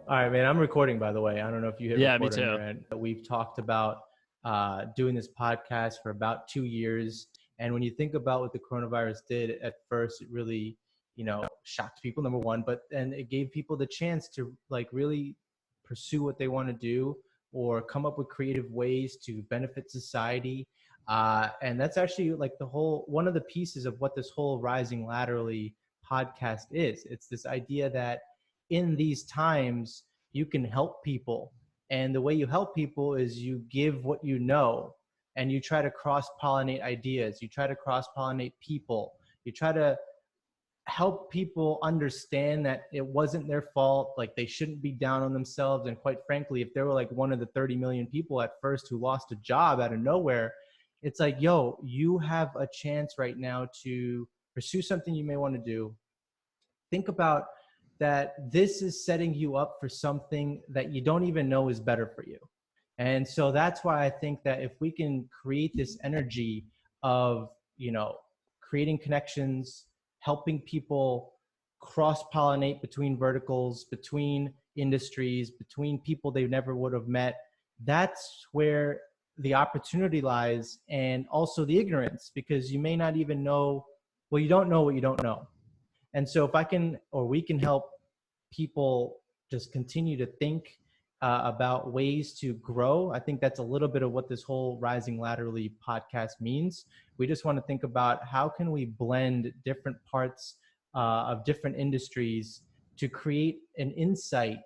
All right, man. I'm recording, by the way. I don't know if you hit Yeah, me record on too. your end. We've talked about doing this podcast for about 2 years. And when you think about what the coronavirus did at first, it really, shocked people, number one, but then it gave people the chance to like really pursue what they want to do or come up with creative ways to benefit society. And that's actually like one of the pieces of what this whole Rising Laterally podcast is. It's this idea that in these times, you can help people. And the way you help people is you give what you know and you try to cross pollinate ideas. You try to cross pollinate people. You try to help people understand that it wasn't their fault. Like they shouldn't be down on themselves. And quite frankly, if they were like one of the 30 million people at first who lost a job out of nowhere, it's like, yo, you have a chance right now to pursue something you may want to do. Think about that this is setting you up for something that you don't even know is better for you. And so that's why I think that if we can create this energy of, creating connections, helping people cross-pollinate between verticals, between industries, between people they never would have met, that's where the opportunity lies, and also the ignorance, because you may not even know, well, you don't know what you don't know. And so if we can help people just continue to think about ways to grow, I think that's a little bit of what this whole Rising Laterally podcast means. We just want to think about how can we blend different parts of different industries to create an insight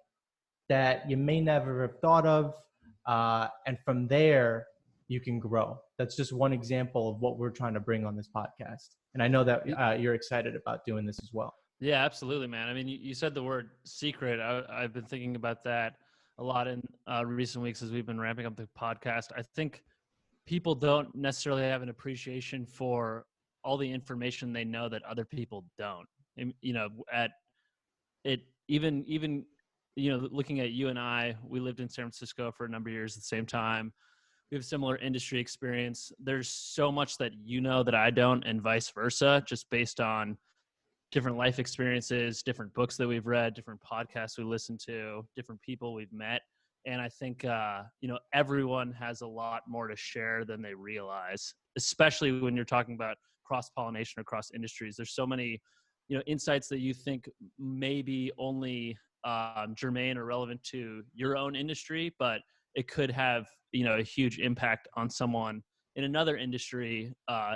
that you may never have thought of. And from there, you can grow. That's just one example of what we're trying to bring on this podcast. And I know that you're excited about doing this as well. Yeah, absolutely, man. I mean, you said the word secret. I've been thinking about that a lot in recent weeks as we've been ramping up the podcast. I think people don't necessarily have an appreciation for all the information they know that other people don't. And, even looking at you and I, we lived in San Francisco for a number of years at the same time. We have similar industry experience. There's so much that you know that I don't, and vice versa, just based on different life experiences, different books that we've read, different podcasts we listen to, different people we've met. And I think, everyone has a lot more to share than they realize, especially when you're talking about cross-pollination across industries. There's so many, insights that you think may be only germane or relevant to your own industry, but it could have, a huge impact on someone in another industry,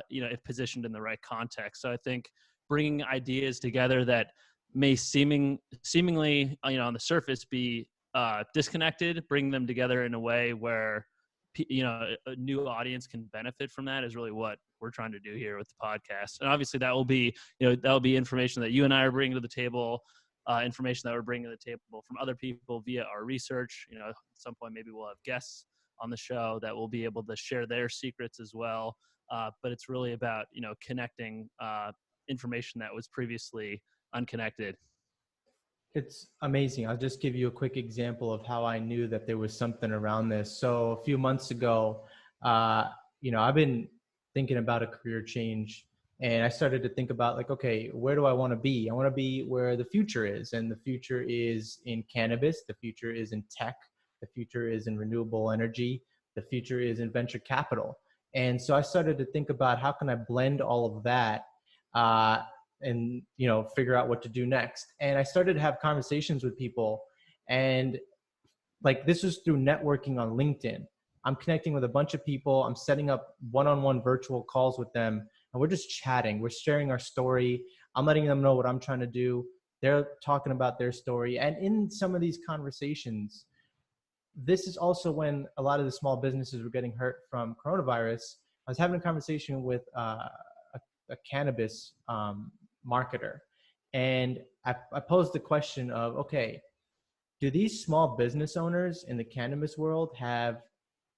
if positioned in the right context. So I think bringing ideas together that may seemingly, on the surface be disconnected, bring them together in a way where, a new audience can benefit from that is really what we're trying to do here with the podcast. And obviously that will be information that you and I are bringing to the table, information that we're bringing to the table from other people via our research. At some point, maybe we'll have guests on the show that will be able to share their secrets as well. But it's really about, connecting information that was previously unconnected. It's amazing. I'll just give you a quick example of how I knew that there was something around this. So a few months ago, I've been thinking about a career change, and I started to think about like, okay, where do I want to be? I want to be where the future is, and the future is in cannabis. The future is in tech. The future is in renewable energy. The future is in venture capital. And so I started to think about how can I blend all of that and figure out what to do next. And I started to have conversations with people, and like this was through networking on LinkedIn. I'm connecting with a bunch of people. I'm setting up one-on-one virtual calls with them, and we're just chatting. We're sharing our story. I'm letting them know what I'm trying to do. They're talking about their story. And in some of these conversations, this is also when a lot of the small businesses were getting hurt from coronavirus. I was having a conversation with a cannabis marketer, and I posed the question of, okay, do these small business owners in the cannabis world have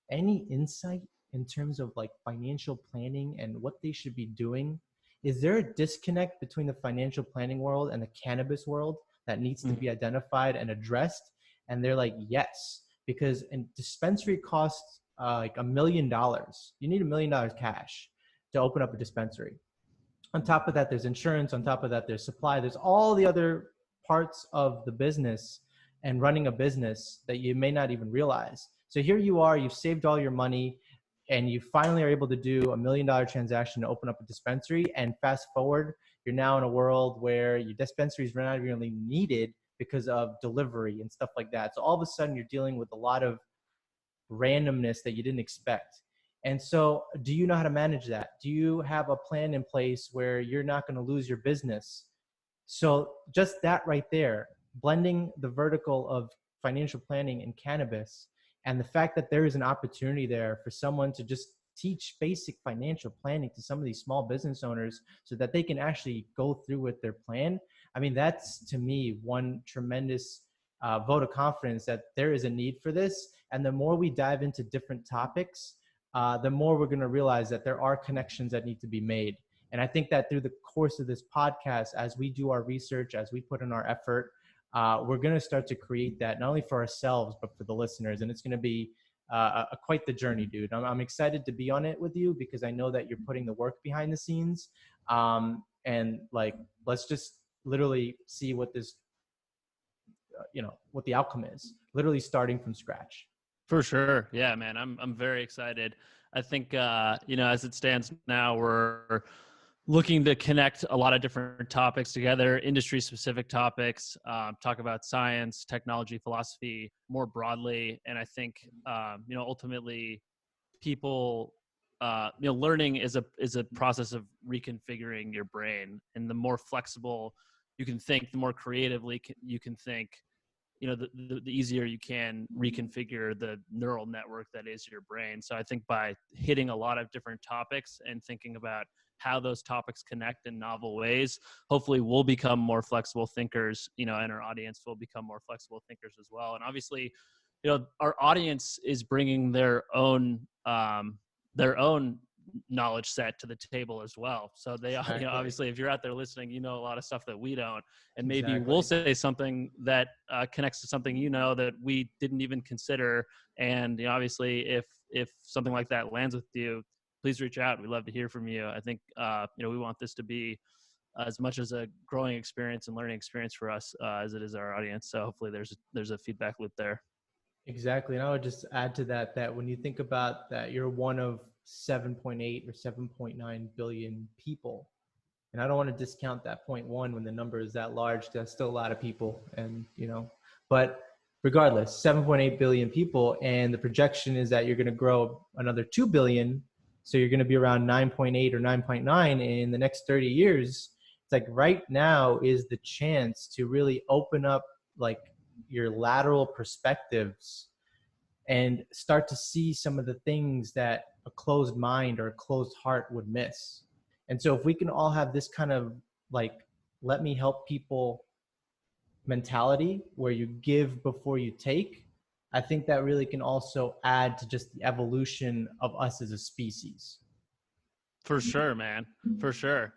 any insight in terms of like financial planning and what they should be doing? Is there a disconnect between the financial planning world and the cannabis world that needs to be identified and addressed? And they're like, yes, because a dispensary costs like $1 million. You need $1 million cash to open up a dispensary. On top of that, there's insurance. On top of that, there's supply. There's all the other parts of the business. and running a business that you may not even realize. So here you are, you've saved all your money, and you finally are able to do $1 million transaction to open up a dispensary. And fast forward, you're now in a world where your dispensaries are not really needed because of delivery and stuff like that. So all of a sudden you're dealing with a lot of randomness that you didn't expect. And so, do you know how to manage that? Do you have a plan in place where you're not going to lose your business? So, just that right there, blending the vertical of financial planning and cannabis, and the fact that there is an opportunity there for someone to just teach basic financial planning to some of these small business owners so that they can actually go through with their plan. I mean, that's to me one tremendous vote of confidence that there is a need for this. And the more we dive into different topics, the more we're going to realize that there are connections that need to be made. And I think that through the course of this podcast, as we do our research, as we put in our effort, we're going to start to create that not only for ourselves, but for the listeners. And it's going to be quite the journey, dude. I'm excited to be on it with you because I know that you're putting the work behind the scenes. And like, let's just literally see what this, what the outcome is, literally starting from scratch. For sure. Yeah, man. I'm very excited. I think as it stands now, we're looking to connect a lot of different topics together, industry specific topics, talk about science, technology, philosophy more broadly. And I think ultimately people learning is a process of reconfiguring your brain, and the more flexible you can think, the more creatively you can think, the easier you can reconfigure the neural network that is your brain. So I think by hitting a lot of different topics and thinking about how those topics connect in novel ways, hopefully we'll become more flexible thinkers, and our audience will become more flexible thinkers as well. And obviously, our audience is bringing their own knowledge set to the table as well. So they, Exactly. obviously, if you're out there listening, a lot of stuff that we don't, and maybe Exactly. we'll say something that connects to something that we didn't even consider. And obviously, if something like that lands with you, please reach out. We'd love to hear from you. I think we want this to be as much as a growing experience and learning experience for us as it is our audience. So hopefully, there's a feedback loop there. Exactly. And I would just add to that, that when you think about that, you're one of 7.8 or 7.9 billion people. And I don't want to discount that 0.1 when the number is that large. That's still a lot of people. And, but regardless, 7.8 billion people. And the projection is that you're going to grow another 2 billion. So you're going to be around 9.8 or 9.9 in the next 30 years. It's like right now is the chance to really open up like your lateral perspectives and start to see some of the things that a closed mind or a closed heart would miss. And so if we can all have this kind of like, let me help people mentality where you give before you take, I think that really can also add to just the evolution of us as a species. For sure, man. For sure.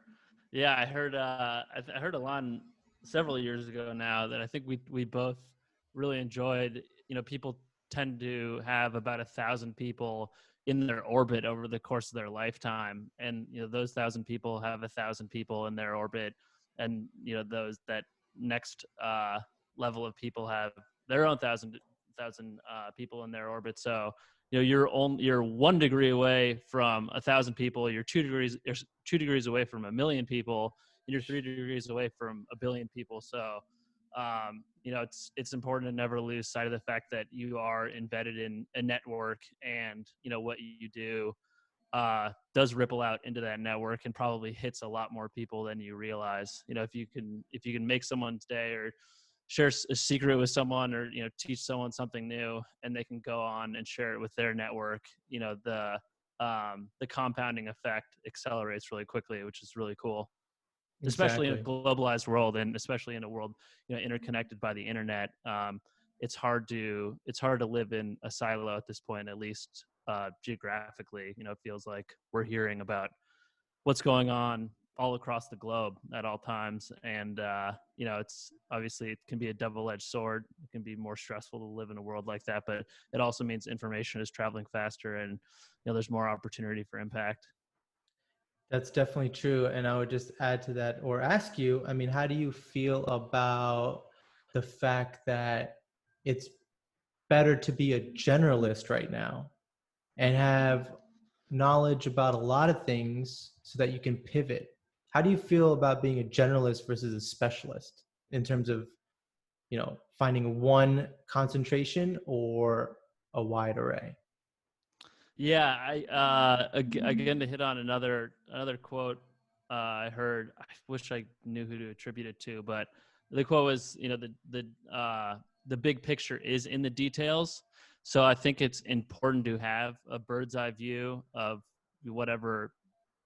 Yeah, I heard I heard a line several years ago now that I think we both really enjoyed. People tend to have about 1,000 people in their orbit over the course of their lifetime, and those 1,000 people have 1,000 people in their orbit, and those that next level of people have their own thousand people in their orbit. So you're 1 degree away from 1,000 people. You're 2 degrees away from 1,000,000 people, and you're 3 degrees away from 1,000,000,000 people. So, it's important to never lose sight of the fact that you are embedded in a network, and what you do does ripple out into that network and probably hits a lot more people than you realize. If you can make someone's day, or share a secret with someone, or teach someone something new, and they can go on and share it with their network, the compounding effect accelerates really quickly, which is really cool, especially in a Exactly. globalized world, and especially in a world interconnected by the internet. It's hard to live in a silo at this point, at least geographically. It feels like we're hearing about what's going on all across the globe at all times. And, it's obviously, it can be a double-edged sword. It can be more stressful to live in a world like that, but it also means information is traveling faster, and, there's more opportunity for impact. That's definitely true. And I would just add to that or ask you, I mean, how do you feel about the fact that it's better to be a generalist right now and have knowledge about a lot of things so that you can pivot. How do you feel about being a generalist versus a specialist in terms of, finding one concentration or a wide array? Yeah, again to hit on another quote I heard. I wish I knew who to attribute it to, but the quote was, the big picture is in the details. So I think it's important to have a bird's eye view of whatever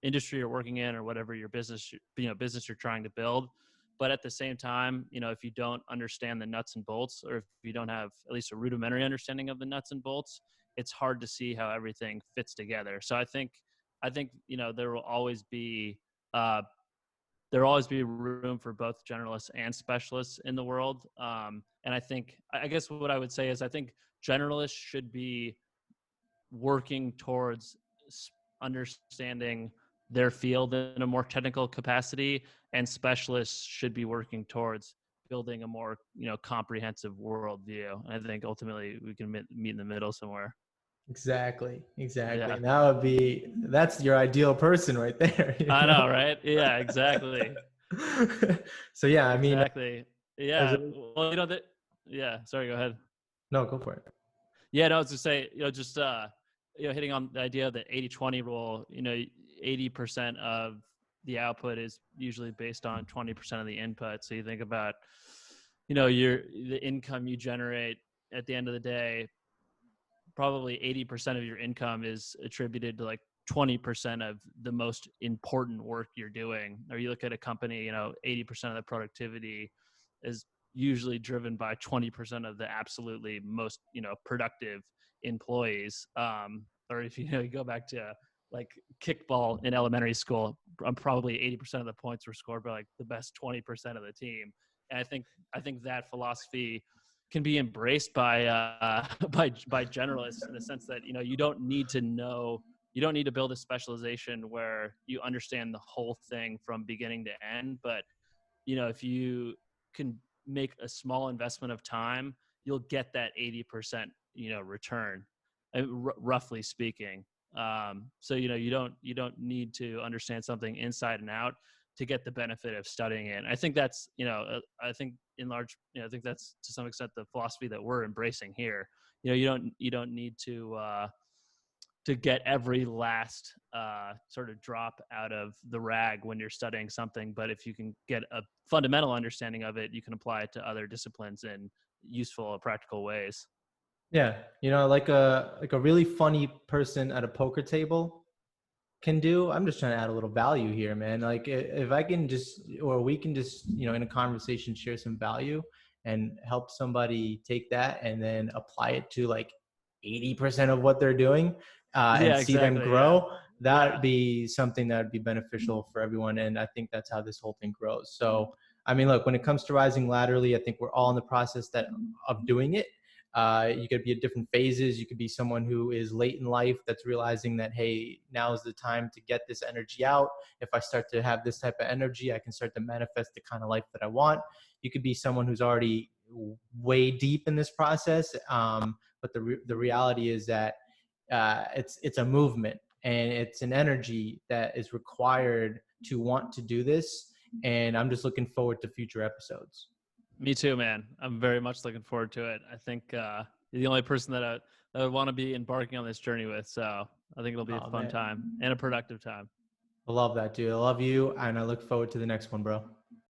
industry you're working in or whatever your business you're trying to build. But at the same time, if you don't understand the nuts and bolts, or if you don't have at least a rudimentary understanding of the nuts and bolts, it's hard to see how everything fits together. So I think uh, there will always be room for both generalists and specialists in the world. And I guess what I would say is I think generalists should be working towards understanding their field in a more technical capacity, and specialists should be working towards building a more comprehensive worldview. I think ultimately we can meet in the middle somewhere. Exactly. Yeah, And that's your ideal person right there. I know, right? Yeah, exactly. So yeah, I mean, Exactly. as Yeah. a, Well, that. Yeah. Sorry. Go ahead. no, go for it. Yeah. No, I was to say, just hitting on the idea of the 80-20 rule. 80% of the output is usually based on 20% of the input. So you think about, the income you generate at the end of the day, probably 80% of your income is attributed to like 20% of the most important work you're doing. Or you look at a company, 80% of the productivity is usually driven by 20% of the absolutely most, productive employees. Or if you go back to like kickball in elementary school, probably 80% of the points were scored by like the best 20% of the team. And I think that philosophy can be embraced by by generalists, in the sense that you don't need to build a specialization where you understand the whole thing from beginning to end. But if you can make a small investment of time, you'll get that 80% return, roughly speaking. So you don't need to understand something inside and out to get the benefit of studying it. And I think that's I think in large, I think that's to some extent the philosophy that we're embracing here. You don't need to get every last sort of drop out of the rag when you're studying something. But if you can get a fundamental understanding of it, you can apply it to other disciplines in useful or practical ways. Yeah, like a really funny person at a poker table can do. I'm just trying to add a little value here, man. Like if I can just, or we can just, in a conversation, share some value and help somebody take that and then apply it to like 80% of what they're doing, and Yeah, see them exactly. Yeah. grow, Yeah. that'd be something that would be beneficial for everyone. And I think that's how this whole thing grows. So, I mean, look, when it comes to rising laterally, I think we're all in the process of doing it. You could be at different phases. You could be someone who is late in life that's realizing that, hey, now is the time to get this energy out. If I start to have this type of energy, I can start to manifest the kind of life that I want. You could be someone who's already way deep in this process. But the reality is that it's a movement and it's an energy that is required to want to do this. And I'm just looking forward to future episodes. Me too, man. I'm very much looking forward to it. I think you're the only person that I would want to be embarking on this journey with. So I think it'll be a Oh fun man, time and a productive time. I love that, dude. I love you, and I look forward to the next one, bro.